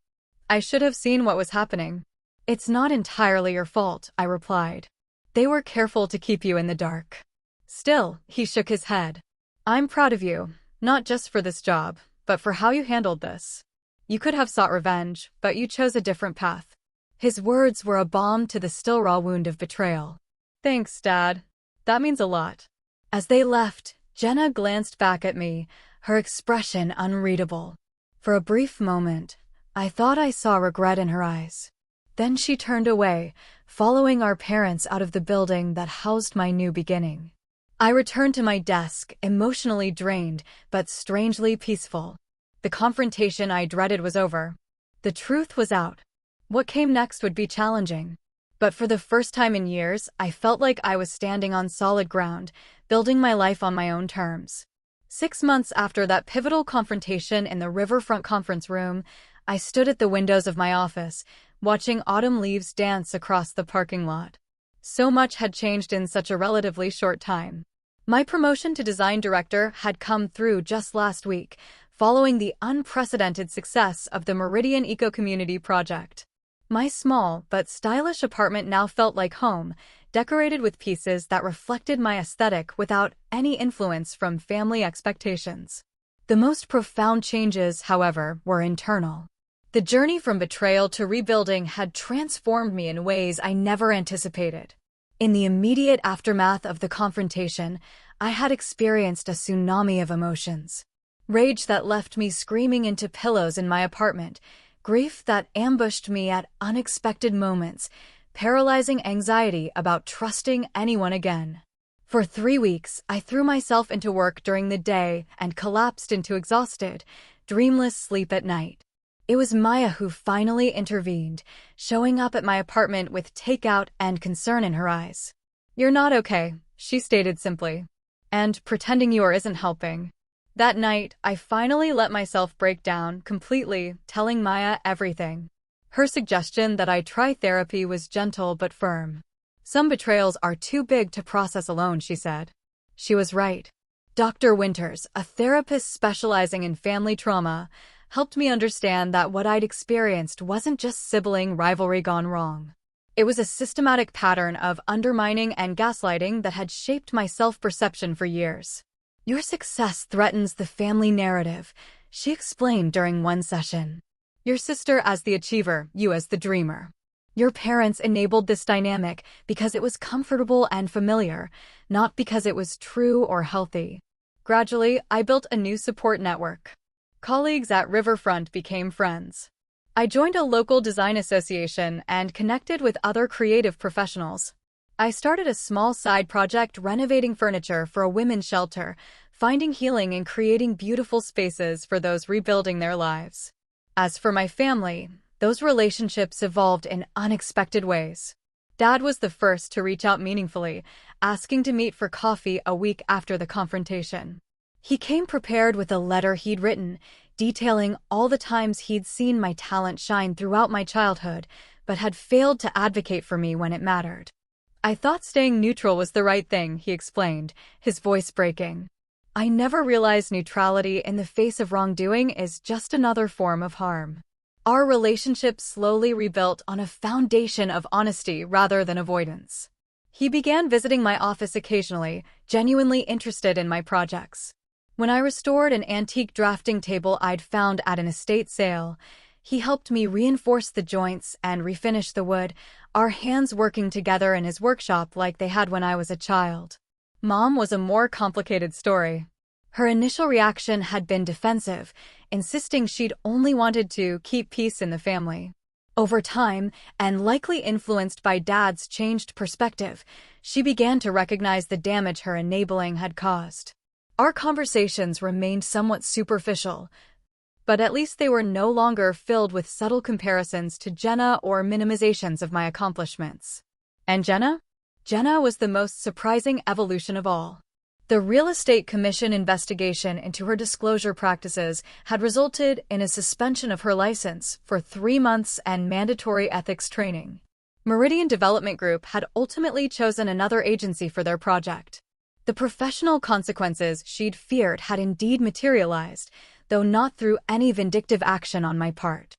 I should have seen what was happening. It's not entirely your fault, I replied. They were careful to keep you in the dark. Still, he shook his head. I'm proud of you, not just for this job, but for how you handled this. You could have sought revenge, but you chose a different path. His words were a balm to the still raw wound of betrayal. Thanks, Dad. That means a lot. As they left, Jenna glanced back at me, her expression unreadable. For a brief moment, I thought I saw regret in her eyes. Then she turned away, following our parents out of the building that housed my new beginning. I returned to my desk, emotionally drained, but strangely peaceful. The confrontation I dreaded was over. The truth was out. What came next would be challenging. But for the first time in years, I felt like I was standing on solid ground, building my life on my own terms. 6 months after that pivotal confrontation in the riverfront conference room, I stood at the windows of my office, watching autumn leaves dance across the parking lot. So much had changed in such a relatively short time. My promotion to design director had come through just last week, following the unprecedented success of the Meridian Eco-Community project. My small but stylish apartment now felt like home, decorated with pieces that reflected my aesthetic without any influence from family expectations. The most profound changes, however, were internal. The journey from betrayal to rebuilding had transformed me in ways I never anticipated. In the immediate aftermath of the confrontation, I had experienced a tsunami of emotions. Rage that left me screaming into pillows in my apartment, grief that ambushed me at unexpected moments, paralyzing anxiety about trusting anyone again. For 3 weeks, I threw myself into work during the day and collapsed into exhausted, dreamless sleep at night. It was Maya who finally intervened, showing up at my apartment with takeout and concern in her eyes. You're not okay, she stated simply. And pretending you are isn't helping. That night, I finally let myself break down completely, telling Maya everything. Her suggestion that I try therapy was gentle but firm. Some betrayals are too big to process alone, she said. She was right. Dr. Winters, a therapist specializing in family trauma, helped me understand that what I'd experienced wasn't just sibling rivalry gone wrong. It was a systematic pattern of undermining and gaslighting that had shaped my self-perception for years. Your success threatens the family narrative, she explained during one session. Your sister as the achiever, you as the dreamer. Your parents enabled this dynamic because it was comfortable and familiar, not because it was true or healthy. Gradually, I built a new support network. Colleagues at Riverfront became friends. I joined a local design association and connected with other creative professionals. I started a small side project renovating furniture for a women's shelter, finding healing in creating beautiful spaces for those rebuilding their lives. As for my family, those relationships evolved in unexpected ways. Dad was the first to reach out meaningfully, asking to meet for coffee a week after the confrontation. He came prepared with a letter he'd written, detailing all the times he'd seen my talent shine throughout my childhood, but had failed to advocate for me when it mattered. I thought staying neutral was the right thing, he explained, his voice breaking. I never realized neutrality in the face of wrongdoing is just another form of harm. Our relationship slowly rebuilt on a foundation of honesty rather than avoidance. He began visiting my office occasionally, genuinely interested in my projects. When I restored an antique drafting table I'd found at an estate sale, he helped me reinforce the joints and refinish the wood, our hands working together in his workshop like they had when I was a child. Mom was a more complicated story. Her initial reaction had been defensive, insisting she'd only wanted to keep peace in the family. Over time, and likely influenced by Dad's changed perspective, she began to recognize the damage her enabling had caused. Our conversations remained somewhat superficial, But at least they were no longer filled with subtle comparisons to Jenna or minimizations of my accomplishments. And Jenna? Jenna was the most surprising evolution of all. The Real Estate Commission investigation into her disclosure practices had resulted in a suspension of her license for 3 months and mandatory ethics training. Meridian Development Group had ultimately chosen another agency for their project. The professional consequences she'd feared had indeed materialized, though not through any vindictive action on my part.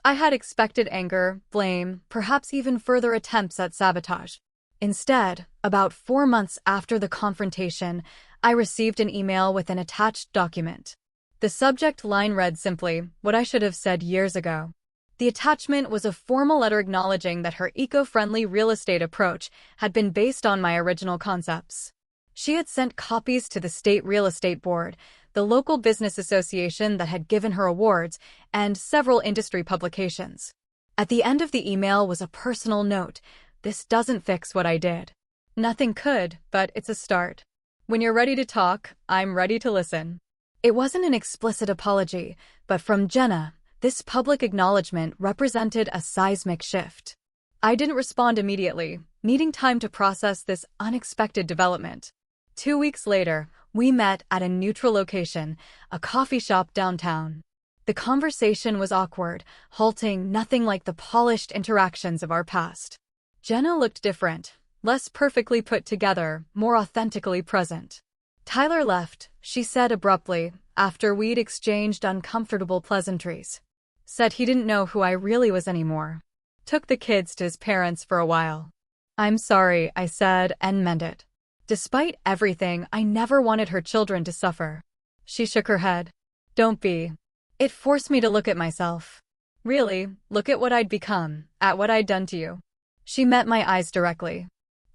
I had expected anger, blame, perhaps even further attempts at sabotage. Instead, about 4 months after the confrontation, I received an email with an attached document. The subject line read simply, what I should have said years ago. The attachment was a formal letter acknowledging that her eco-friendly real estate approach had been based on my original concepts. She had sent copies to the State Real Estate Board, the local business association that had given her awards, and several industry publications. At the end of the email was a personal note. This doesn't fix what I did. Nothing could, but it's a start. When you're ready to talk, I'm ready to listen. It wasn't an explicit apology, but from Jenna, this public acknowledgement represented a seismic shift. I didn't respond immediately, needing time to process this unexpected development. 2 weeks later, we met at a neutral location, a coffee shop downtown. The conversation was awkward, halting, nothing like the polished interactions of our past. Jenna looked different, less perfectly put together, more authentically present. Tyler left, she said abruptly, after we'd exchanged uncomfortable pleasantries. Said he didn't know who I really was anymore. Took the kids to his parents for a while. I'm sorry, I said, and meant it. Despite everything, I never wanted her children to suffer. She shook her head. Don't be. It forced me to look at myself. Really, look at what I'd become, at what I'd done to you. She met my eyes directly.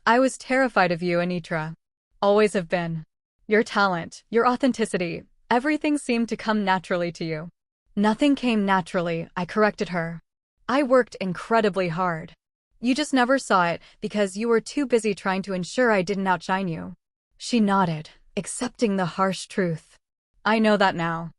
I was terrified of you, Anitra. Always have been. Your talent, your authenticity, everything seemed to come naturally to you. Nothing came naturally, I corrected her. I worked incredibly hard. You just never saw it because you were too busy trying to ensure I didn't outshine you. She nodded, accepting the harsh truth. I know that now.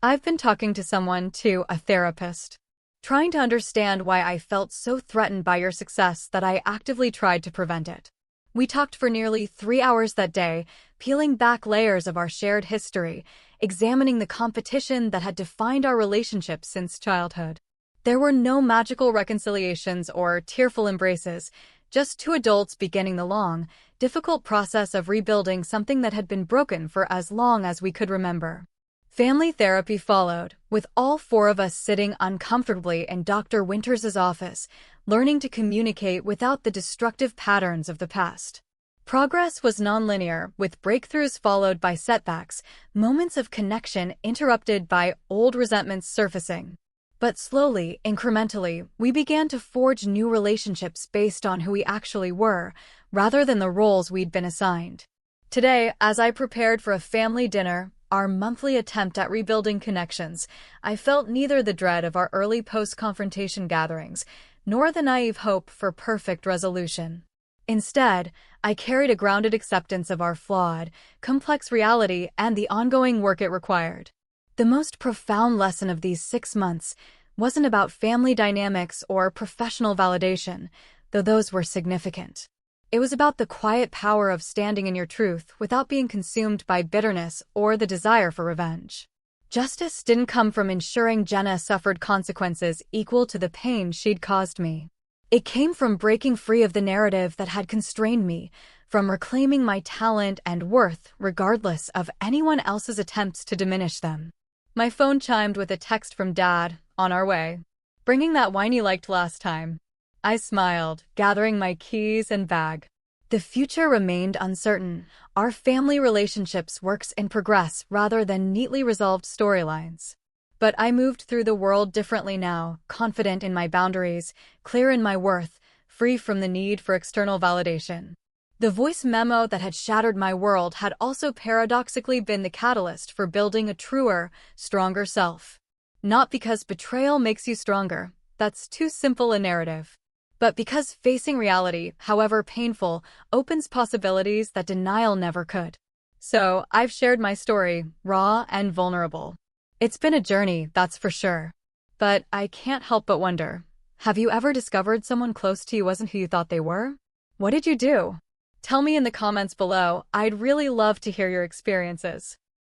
I've been talking to someone too, a therapist. Trying to understand why I felt so threatened by your success that I actively tried to prevent it. We talked for nearly 3 hours that day, peeling back layers of our shared history, examining the competition that had defined our relationship since childhood. There were no magical reconciliations or tearful embraces, just 2 adults beginning the long, difficult process of rebuilding something that had been broken for as long as we could remember. Family therapy followed, with all 4 of us sitting uncomfortably in Dr. Winters' office, learning to communicate without the destructive patterns of the past. Progress was nonlinear, with breakthroughs followed by setbacks, moments of connection interrupted by old resentments surfacing. But slowly, incrementally, we began to forge new relationships based on who we actually were, rather than the roles we'd been assigned. Today, as I prepared for a family dinner, our monthly attempt at rebuilding connections, I felt neither the dread of our early post-confrontation gatherings, nor the naive hope for perfect resolution. Instead, I carried a grounded acceptance of our flawed, complex reality and the ongoing work it required. The most profound lesson of these 6 months wasn't about family dynamics or professional validation, though those were significant. It was about the quiet power of standing in your truth without being consumed by bitterness or the desire for revenge. Justice didn't come from ensuring Jenna suffered consequences equal to the pain she'd caused me. It came from breaking free of the narrative that had constrained me, from reclaiming my talent and worth regardless of anyone else's attempts to diminish them. My phone chimed with a text from Dad, on our way. Bringing that wine you liked last time. I smiled, gathering my keys and bag. The future remained uncertain. Our family relationships works in progress rather than neatly resolved storylines. But I moved through the world differently now, confident in my boundaries, clear in my worth, free from the need for external validation. The voice memo that had shattered my world had also paradoxically been the catalyst for building a truer, stronger self. Not because betrayal makes you stronger, that's too simple a narrative. But because facing reality, however painful, opens possibilities that denial never could. So, I've shared my story, raw and vulnerable. It's been a journey, that's for sure. But I can't help but wonder, have you ever discovered someone close to you wasn't who you thought they were? What did you do? Tell me in the comments below. I'd really love to hear your experiences.